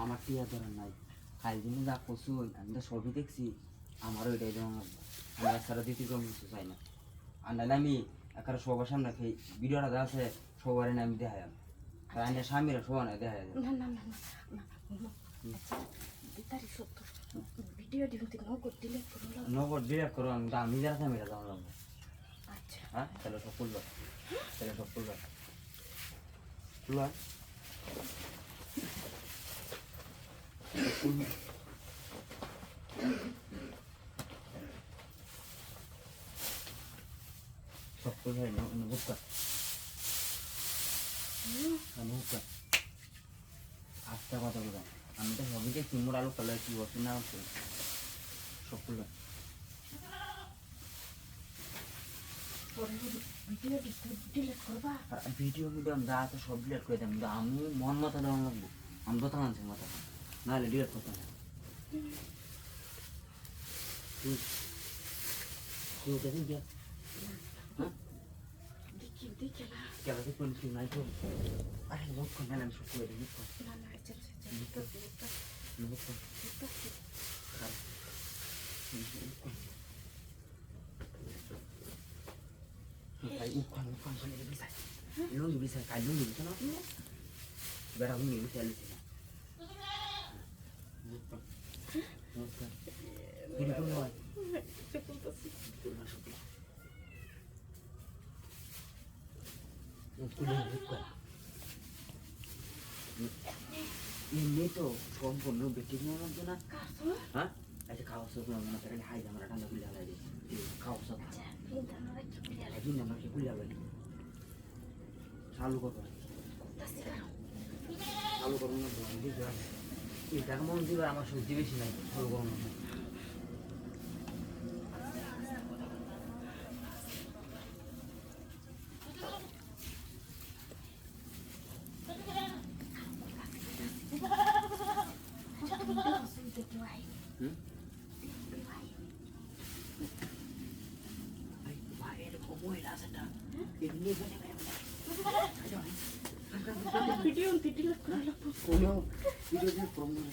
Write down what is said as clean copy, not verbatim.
আমার টিয়া ধরার নাই খাই দিনে যা কসুন আমি তো সবই দেখছি আমারও এটাই যেমন লাগবে আমি একসারা দিতে কম কিছু চাই না আর নাহলে আমি একার সবার সামনে ভিডিওটা যা আছে সবার আমি দেখাই আর আমি স্বামীরা সবার নাই দেখা যায় না না না না আচ্ছা তারি সত্য ভিডিও দিতে নগদ দিলে নগর ডিরেক্ট করো আমি যারা স্বামীরা যাওয়া লাগবে আচ্ছা হ্যাঁ তাহলে সব খুলবে তাহলে সব খুলবে খুলবা সব খুলবে বুঝতে আস্তে কথা বলবে আমি তো সবই দেখছি মোর আলু কালার কি বসে না সব খুলবে ভিডিও আমি যা আছে সব ডিলেট করে দেব আমি মন মতো দেওয়া লাগবো আমি তো আনছি মাথা নাহলে ডিলেট করতে না নাই তো আরে নোট কর না আমি সব করে দিই লুঙ্গি bisa kain lunggi bisa no berapa lunggi bisa lu sih ini pun loh ini tuh সম্পূর্ণ বেটি নিয়ে লাগবে না হ্যাঁ আচ্ছা খাওয়া সব না করে হাই আমরা ঠান্ডা খুলে আলাই খাওয়া সব একদিন আমরা কি খুলে আলাই চালু করবো চালু করবো না এটা মন দিবে আমার সত্যি বেশি নাই চালু করবো না ভিডিও দিলে করে লাগবো কোনো ভিডিও দিয়ে প্রমোট